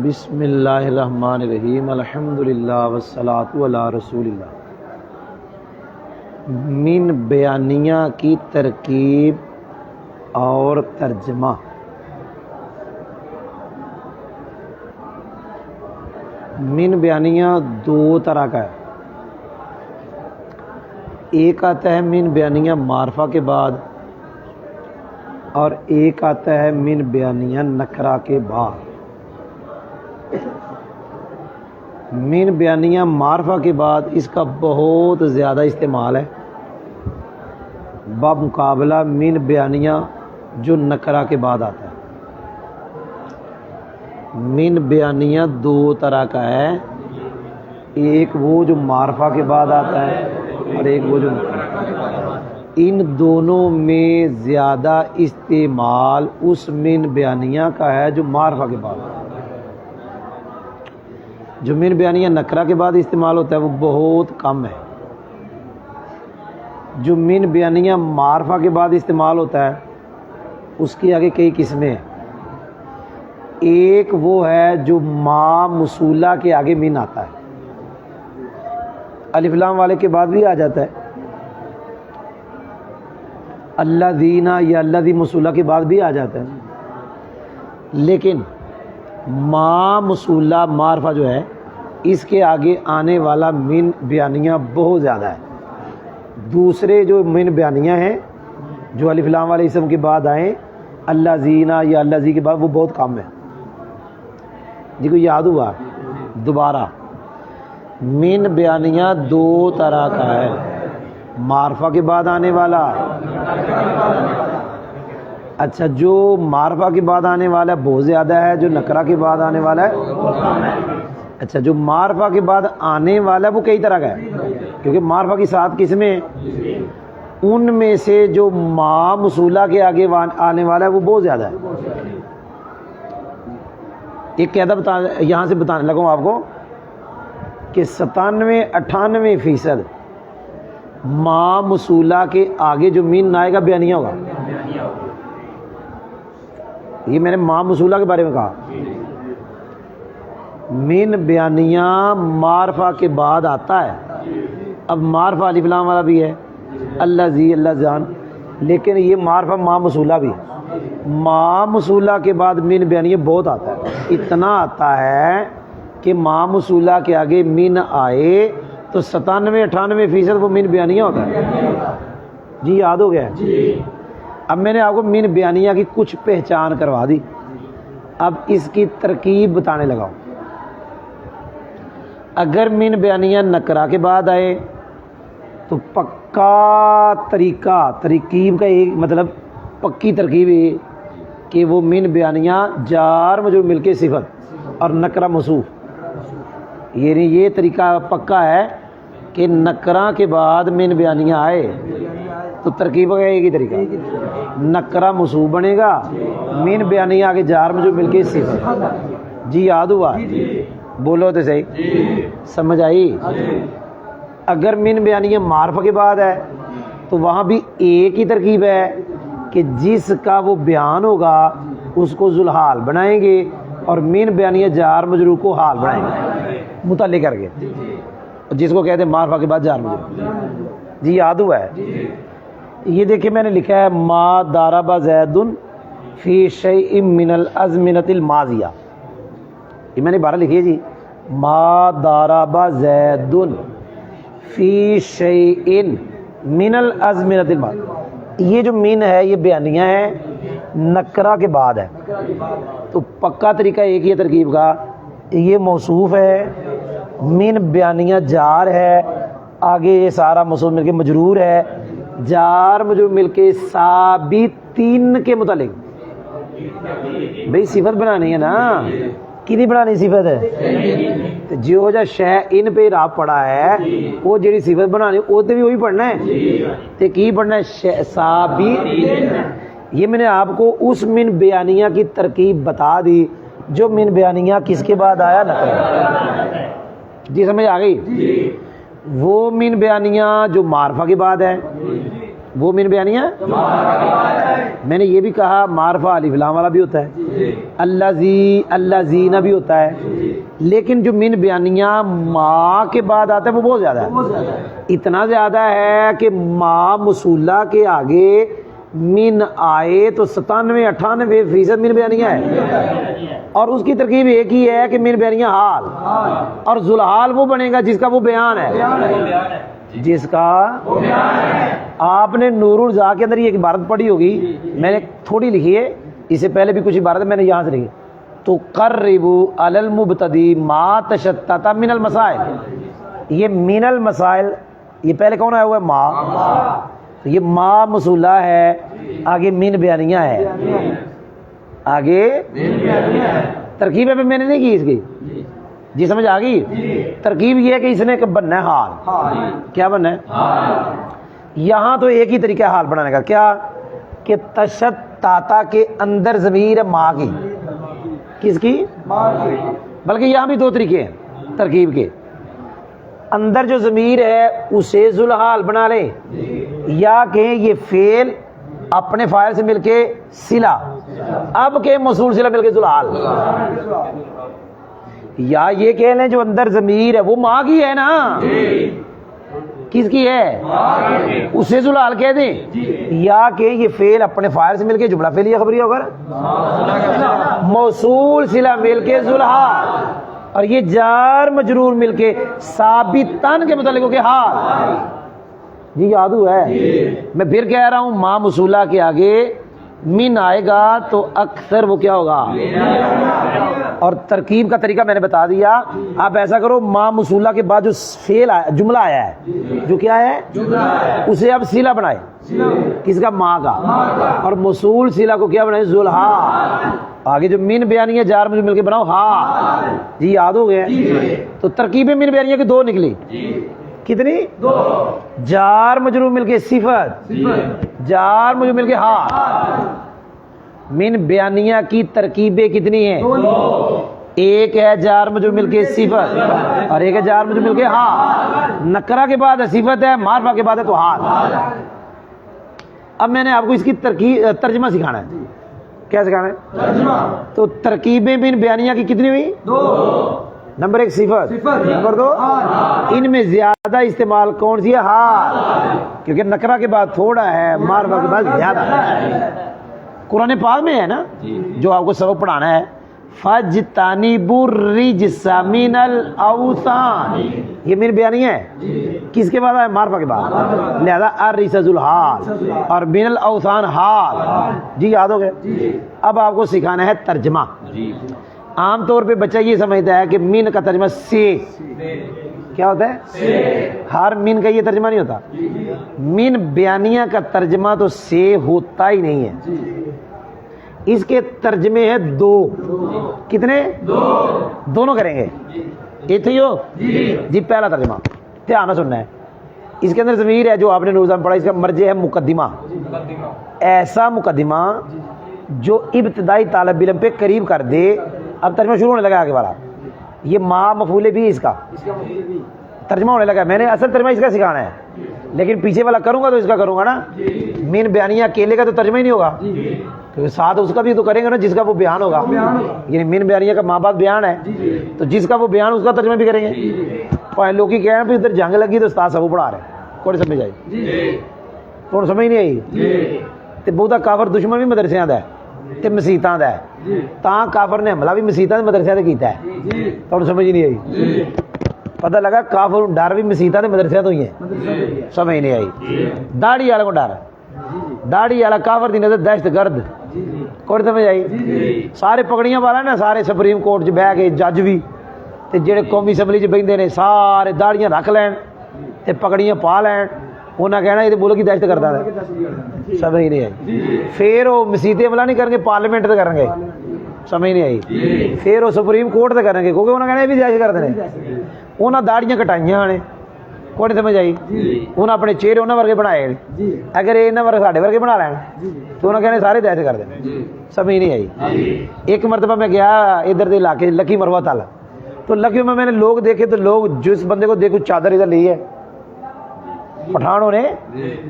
بسم اللہ الرحمن الرحیم الحمدللہ والصلاۃ علی رسول اللہ۔ من بیانیہ کی ترکیب اور ترجمہ۔ من بیانیہ دو طرح کا ہے، ایک آتا ہے من بیانیہ معرفہ کے بعد اور ایک آتا ہے من بیانیہ نکرہ کے بعد۔ من بیانیہ معرفہ کے بعد اس کا بہت زیادہ استعمال ہے بمقابلہ من بیانیہ جو نکرہ کے بعد آتا ہے۔ من بیانیہ دو طرح کا ہے، ایک وہ جو معرفہ کے بعد آتا ہے اور ایک وہ جو نکرہ۔ ان دونوں میں زیادہ استعمال اس من بیانیہ کا ہے جو معرفہ کے بعد آتا ہے۔ جو من بیانیہ نکرہ کے بعد استعمال ہوتا ہے وہ بہت کم ہے۔ جو من بیانیہ معرفہ کے بعد استعمال ہوتا ہے اس کی آگے کئی قسمیں ہیں۔ ایک وہ ہے جو ما موصولہ کے آگے من آتا ہے، الف لام والے کے بعد بھی آ جاتا ہے، الذین یا الذی موصولہ کے بعد بھی آ جاتا ہے، لیکن ما موصولہ معرفہ جو ہے اس کے آگے آنے والا من بیانیہ بہت زیادہ ہے۔ دوسرے جو من بیانیہ ہیں جو الف لام والے اسم کے بعد آئیں، الذین یا الذی کے بعد، وہ بہت کم ہے۔ جی کو یاد ہوا؟ دوبارہ من بیانیہ دو طرح کا ہے، معرفہ کے بعد آنے والا، اچھا جو معرفہ کے بعد آنے والا ہے بہت زیادہ ہے، جو نکرہ کے بعد آنے والا ہے، اچھا جو معرفہ کے بعد آنے والا ہے وہ کئی طرح کا ہے، کیونکہ معرفہ کی 7 قسمیں ہیں، ان میں سے جو ما موصولہ کے آگے آنے والا ہے وہ بہت زیادہ ہے۔ ایک قاعدہ یہاں سے بتانے لگا ہوں آپ کو کہ 97-98% ما موصولہ کے آگے جو من آئے گا بیانیہ ہوگا۔ یہ میں نے ما موصولہ کے بارے میں کہا۔ من بیانیہ معرفہ کے بعد آتا ہے، اب معرفہ الف لام والا بھی ہے، الذی اللہ جان، لیکن یہ معرفہ ما موصولہ بھی ہے۔ ما موصولہ کے بعد من بیانیہ بہت آتا ہے، اتنا آتا ہے کہ ما موصولہ کے آگے من آئے تو 97-98% وہ من بیانیہ ہوتا ہے۔ جی یاد ہو گیا ہے؟ اب میں نے آپ کو من بیانیہ کی کچھ پہچان کروا دی، اب اس کی ترکیب بتانے لگا ہوں۔ اگر من بیانیہ نکرہ کے بعد آئے تو پکا طریقہ، ترکیب کا ایک مطلب پکی ترکیب ہے کہ وہ من بیانیہ جار مجرور مل کے صفت اور نکرہ موصوف، یعنی یہ طریقہ پکا ہے کہ نکرہ کے بعد من بیانیہ آئے تو ترکیب کا ایک ہی طریقہ، نکرہ موصوف بنے گا، من بیانیہ آگے جار مجرور مل کے صفت۔ جی یاد ہوا؟ بولو تو صحیح، سمجھ آئی؟ اگر من بیانیہ معرفہ کے بعد ہے تو وہاں بھی ایک ہی ترکیب ہے کہ جس کا وہ بیان ہوگا اس کو ذوالحال بنائیں گے اور من بیانیہ جار مجرور کو حال بنائیں گے متعلق کر کے، جس کو کہتے ہیں معرفہ کے بعد جار مجرور۔ جی یاد ہوا ہے؟ یہ دیکھیں میں نے لکھا ہے ما ضرب زید فی شیء من الازمنۃ الماضیہ، یہ میں نے عبارت لکھی ہے جی، ما ضرب زید فی شیء من الازمنۃ الماضیہ۔ یہ جو من ہے یہ بیانیہ ہے، نکرہ کے بعد ہے، تو پکا طریقہ ایک ہی ترکیب کا، یہ موصوف ہے، من بیانیہ جار ہے، آگے یہ سارا موصوف مل کے مجرور ہے، جار مجرور مل کے ثابتین کے متعلق، بھئی صفت بنانی ہے نا، کتنی بنانی صفت ہے؟ جو جا شے ان پہ راہ پڑا ہے وہ جڑی صفت بنانی وہ تو بھی وہی پڑھنا ہے، تو کی پڑھنا ہے؟ ثابت۔ یہ میں نے آپ کو اس من بیانیہ کی ترکیب بتا دی جو من بیانیہ کس کے بعد آیا؟ نکرہ۔ جی سمجھ آ گئی؟ وہ من بیانیہ جو معرفہ کے بعد ہے وہ من بیانیہ میں نے یہ بھی کہا معرفہ الف لام والا بھی ہوتا ہے، الذی الذین بھی ہوتا ہے، لیکن جو من بیانیہ ما کے بعد آتا ہے وہ بہت زیادہ ہے، اتنا زیادہ ہے کہ ما موصولہ کے آگے من آئے تو 97-98% من بیانیہ ہے، اور اس کی ترکیب ایک ہی ہے کہ من بیانیہ حال، اور ذوالحال وہ بنے گا جس کا وہ بیان ہے، جس کا آپ نے نور الزا کے اندر یہ ایک عبارت پڑھی ہوگی، میں نے تھوڑی لکھی ہے، اس سے پہلے بھی کچھ عبارت میں نے یہاں سے لکھی، تو قربوا علی المبتدی ما تشتت من المسائل، یہ من المسائل یہ پہلے کون آیا ہوا ہے؟ ما، یہ ما موصولہ ہے، آگے من بیانیہ ہے، آگے ترکیب ہے میں نے نہیں کی اس کی، جی سمجھ آ گئی؟ ترکیب یہ ہے کہ اس نے بننا ہے حال، کیا بننا ہے؟ یہاں تو ایک ہی طریقہ ہے حال بنانے کا، کیا کہ تشتاتا کے اندر ضمیر ہے ماں کی، کس کی؟ بلکہ یہاں بھی دو طریقے ہیں ترکیب کے، اندر جو ضمیر ہے اسے ذوالحال بنا لیں، یا کہ یہ فعل اپنے فاعل سے مل کے صلہ، اب کہ موصول صلہ مل کے ذوالحال، یا یہ کہہ لیں جو اندر ضمیر ہے وہ ماں کی ہے نا، کس کی ہے؟ اسے ذوالحال کہہ دیں، یا کہ یہ فعل اپنے فاعل سے مل کے جملہ فعلیہ خبریہ ہوگا، موصول صلہ مل کے ذوالحال، اور یہ جار مجرور مل کے ثابتاً کے متعلق ہو کے حال، جی یاد ہوا ہے؟ میں پھر کہہ رہا ہوں ما موصولہ کے آگے من آئے گا تو اکثر وہ کیا ہوگا، اور ترکیب کا طریقہ میں نے بتا دیا، آپ ایسا کرو ما موصولہ کے بعد جو فعل آیا جملہ آیا ہے، جو کیا ہے اسے اب صلہ بنائے، کس کا؟ ماں کا، اور موصول صلہ کو کیا بنائے؟ ذوالحال، آگے جو من بیانیہ جار مجرور مل کے بناؤ حال، جی یاد ہو گیا؟ تو ترکیبیں من بیانیہ کی دو نکلی، کتنی؟ دو، جار مجرور مل کے صفت، جار مجرور مل کے حال، من بیانیہ کی ترکیبیں کتنی ہیں؟ ایک ہے جار مجرور مل کے صفت، اور ایک ہے جار مجرور مل کے حال، نکرہ کے بعد ہے صفت ہے، معرفہ کے بعد ہے تو حال۔ اب میں نے آپ کو اس کی ترجمہ سکھانا ہے، کیا سکھانا ہے؟ ترجمہ۔ تو ترکیبیں من بیانیہ کی کتنی ہوئی؟ دو، نمبر ایک صفت، نمبر دو ان میں زیادہ استعمال کون سی ہے؟ حال، کیونکہ نکرہ کے بعد تھوڑا ہے، معرفہ کے بعد زیادہ ہے، قرآن پاک میں ہے نا جو آپ کو سبق پڑھانا ہے، فَاجْتَنِبُوا الرِّجْسَ مِنَ الْأَوْثَانِ، یہ من بیانیہ ہے، کس کے بعد ہے؟ معرفہ کے بعد، لہذا الرِّجْسَ ذوالحال اور من الاوثان حال، جی یاد ہو گئے؟ اب آپ کو سکھانا ہے ترجمہ۔ عام طور پہ بچہ یہ سمجھتا ہے کہ من کا ترجمہ سے کیا ہوتا ہے؟ ہر من کا یہ ترجمہ نہیں ہوتا، من بیانیہ کا ترجمہ تو سے ہوتا ہی نہیں ہے، اس کے ترجمے ہیں دو، کتنے؟ دونوں کریں گے، ایک ہی ہو جی۔ پہلا ترجمہ دھیان سے سننا ہے، اس کے اندر ضمیر ہے جو آپ نے روزہ میں پڑھا، اس کا مرجع ہے مقدمہ، ایسا مقدمہ جو ابتدائی طالب علم پہ قریب کر دے۔ اب ترجمہ شروع ہونے لگا آگے والا، یہ ما مفعول بھی اس کا ترجمہ ہونے لگا، میں نے اصل ترجمہ اس کا سکھانا ہے، لیکن پیچھے والا کروں گا تو اس کا کروں گا نا، من بیانیہ اکیلے کا تو ترجمہ ہی نہیں ہوگا، کیونکہ ساتھ اس کا بھی تو کریں گے نا جس کا وہ بیان ہوگا، یعنی من بیانیہ کا ماں بعد بیان ہے تو جس کا وہ بیان اس کا ترجمہ بھی کریں گے۔ لوگ ہی کہیں پھر ادھر جنگ لگی تو استاد سب پڑھا رہے ہیں، کوئی سمجھ آئی؟ کون سمجھ نہیں آئی؟ تو بہت کافر دشمن بھی مدرسیاں دا ہے تے مسیتاں دا ہے، تاں کافر نے حملہ بھی مسیتاں تے مدرسیاں تے کیتا ہے، تو سمجھ نہیں آئی؟ پتہ لگا کافر ڈر بھی مسیتاں تے مدرسیاں تو ہی ہے، سمجھ نہیں آئی؟ داڑھی والے کو ڈر، داڑھی والا کافر دی نظر دہشت گرد، کوئی سمجھ آئی؟ سارے پگڑیاں والا نا، سارے سپریم کورٹ 'چ بہ کے جج بھی تے جڑے قومی اسمبلی 'ਚ بہندے نے سارے داڑیاں رکھ لین تے پگڑیاں پا لین، انہاں کہنا یہ ملک کی دہشت کرتا ہے، سمجھ نہیں آئی؟ پھر وہ مسیتیں عملہ نہیں کریں گے، پارلیمنٹ تے کریں گے، سمجھ نہیں آئی؟ پھر وہ سپریم کورٹ تے کریں گے، کیونکہ انہاں کہنا یہ بھی دہشت کرتے ہیں، انہاں داڑیاں کٹائیاں نے، کوئی سمجھ آئی؟ انہاں اپنے چہرے انہاں ورگے بنائے، اگر یہ انہاں ورگے ساڈے ورگے بنا لین تو انہاں کہنے سارے دہشت کرتے ہیں، سمجھ نہیں آئی؟ ایک مرتبہ میں گیا ادھر دے علاقے لکی مروہ تل، تو لکی میں نے لوگ دیکھے، تو لوگ جس بندے کو دیکھو چادر ادھر لی ہے، پٹھانوں نے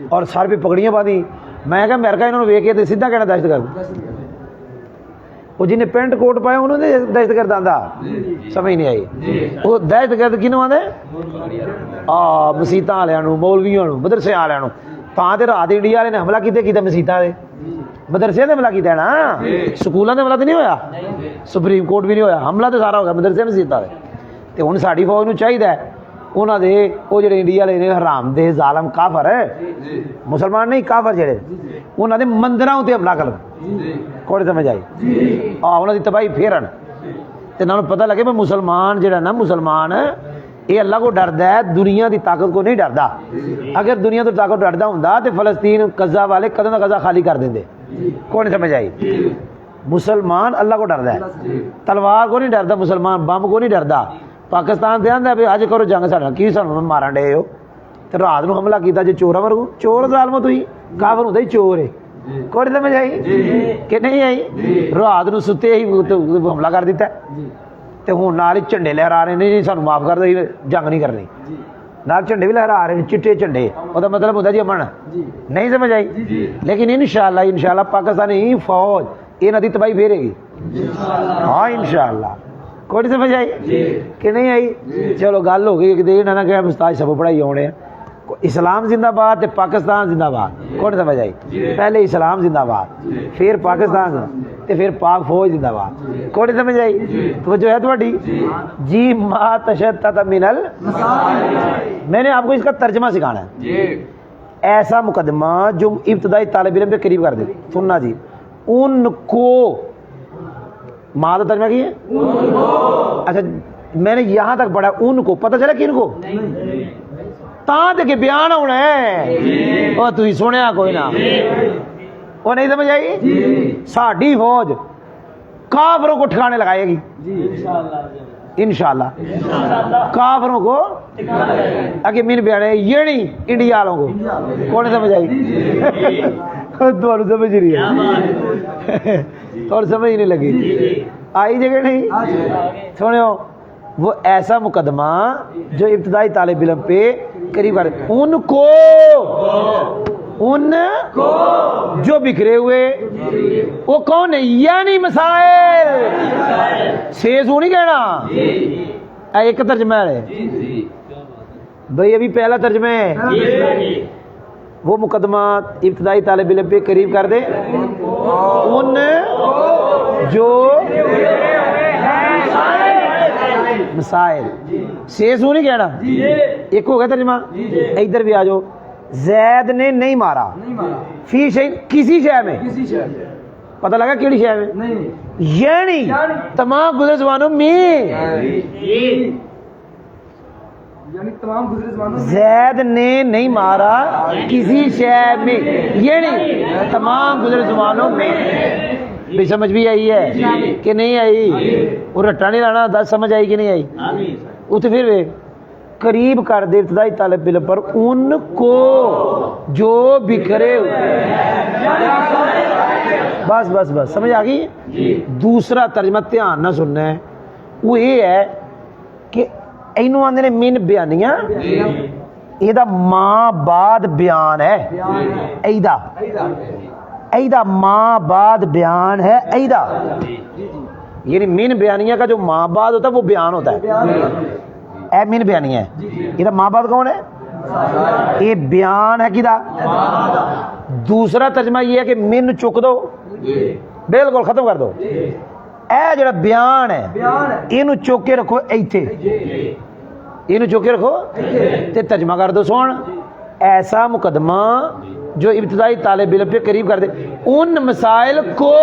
اور سر پہ پگڑیاں باندھی. میں کہا امریکہ انہوں نے ویک کے سیدھا کہنا دہشت گرد. وہ جنہیں پینٹ کوٹ پایا انہوں نے دہشت گرد آندا سمجھ نہیں آئی. وہ دہشت گرد کنوں آدھے مسیتاں والوں مولویوں مدرسے والوں تاں تے رات انڈیا والے نے حملہ کیتے مسیتاں دے مدرسے نے حملہ کیتا نا سکولوں نے حملہ تو نہیں ہویا سپریم کورٹ بھی نہیں ہویا حملہ تو سارا ہو گیا مدرسے مسیتاں دے. تے ہن ساڈی فوج نوں چاہیے انہاں دے وہ جڑے انڈیا والے نے حرام دے ظالم کافر مسلمان نہیں کافر جڑے انہاں دے مندراں تے حملہ کرن کوئی سمجھ آئی انہاں دی تباہی پھیرن تے انہاں نوں پتہ لگے میں مسلمان جڑا نا مسلمان یہ اللہ کو ڈردا ہے دنیا دی طاقت کو نہیں ڈردا. اگر دنیا تو طاقت ڈردا ہوندا تے فلسطین غزہ والے کدوں دا غزہ خالی کر دیندے. کوئی نہیں سمجھ آئی. مسلمان اللہ کو ڈردا ہے تلوار کو نہیں ڈردا مسلمان بم کو نہیں ڈردا. پاکستان دے آندا بھی اج کرو جنگ ساڈا کی سانوں مارن ڈے ہو تے رات نو حملہ کیتا جے چوراں ورگو چور ظالمو تسی کافر ہوندا ہی چور ہے. کوئی نہیں سمجھ آئی کہ نہیں آئی. رات نو ستے ہی حملہ کر دیتا تے ہن نال جھنڈے لہرا رہے نے سانوں معاف کر دو جنگ نہیں کرنی نال جھنڈے بھی لہرا رہے ہیں چٹے جھنڈے او دا مطلب ہوتا جی امن نہیں سمجھ آئی. لیکن انشاءاللہ پاکستانی فوج انہاں دی تباہی پھیرے گی ہاں انشاءاللہ. کوئی نہیں سمجھ آئی کہ نہیں آئی. چلو گل ہو گئی کہ انہاں نے کہا استاد سب پڑھائی ہونے اسلام زندہ باد تے پاکستان زندہ باد. کوئی نہیں سمجھ آئی. پہلے اسلام زندہ باد پھر پاکستان تے پھر پاک فوج زندہ باد. کوئی نہیں سمجھ آئی. تو جو ہے تھوڑی جی ما تشتت من میں نے آپ کو اس کا ترجمہ سکھانا ہے. ایسا مقدمہ جو ابتدائی طالب علم پہ قریب کر دے. سننا جی ان کو ماں کا ترجمہ کی ہے اچھا میں نے یہاں تک پڑھا ان کو پتہ چلا کن کو تاں تے کہ بیان ہونا ہے او تسی سنیا کوئی نہ وہ نہیں سمجھ آئی. ساڈی فوج کافروں کو ٹھکانے لگائے گی انشاءاللہ کافروں کو اگے مین بیانے یہ نہیں انڈیا والوں کو. کون سمجھ آئی تمہیں سمجھ رہی ہے اور سمجھ نہیں لگی آئی جگہ نہیں. سنو وہ ایسا مقدمہ جو ابتدائی طالب علم پہ قریب کر ان کو جو بکھرے ہوئے وہ کون ہے یعنی مسائل سیزو نہیں کہنا ایک ترجمہ ہے بھائی ابھی پہلا ترجمہ ہے وہ مقدمہ ابتدائی طالب علم پہ قریب کر دے ان جو مسائل سیزو نہیں کہنا ایک ہو گیا ترجمہ. ادھر بھی آ جاؤ زید نے نہیں مارا فی شے کسی شے میں پتہ لگا کیڑی شے میں یعنی تمام گزرے زبانوں میں زید نے نہیں مارا کسی شے میں یعنی تمام گزرے زبانوں میں. بھی سمجھ بھی آئی ہے کہ نہیں آئی. وہ رٹا نہیں لانا دس سمجھ آئی کہ نہیں آئی. وہ تو پھر قریب کر دے ابتدائی طالب علم پر ان کو جو بکھرے بس بس بس سمجھ آ گئی. دوسرا ترجمہ دھیان نہ سننا ہے وہ یہ ہے کہ اینو آندے نے من بیانیاں یہ دا ماں بعد بیان ہے ایدا ایدا ماں بعد بیان ہے ایدا یعنی من بیانیہ کا جو ماں بعد ہوتا ہے وہ بیان ہوتا ہے. اے من بیانیہ ہے یہ ماں بعد کون ہے یہ بیان ہے کدا. دوسرا ترجمہ یہ ہے کہ من چک دو بالکل ختم کر دو. اے جڑا بیان ہے اینو چک کے رکھو ایتھے اینو چک کے رکھو تے ترجمہ کر دو. سن ایسا مقدمہ جو ابتدائی طالب علم پہ قریب کر دے ان مسائل کو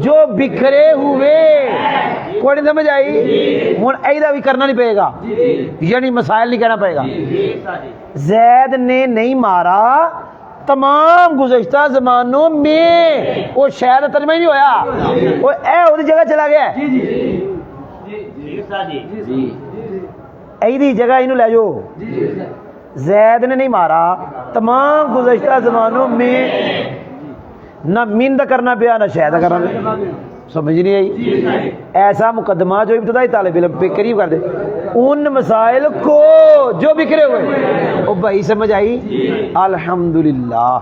جو بکھرے ہوئے. کوئی نہیں سمجھ آئی. ہوں ایدا بھی کرنا نہیں پڑے گا یعنی مسائل نہیں کہنا پڑے گا. زید نے نہیں مارا تمام گزشتہ زمانوں میں وہ شاید ترجمہ ہی نہیں ہویا وہ اے وہ جگہ چلا گیا ایدی جگہ انہوں لے جو زید نے نہیں مارا تمام گزشتہ زمانوں میں نہ من دا کرنا پیا نہ شاید کرنا پیا. سمجھ نہیں آئی؟ ایسا مقدمہ جو ابتدائی طالب علم پہ قریب کر دے ان مسائل کو جو بکھرے ہوئے، او بھائی سمجھ آئی؟ الحمدللہ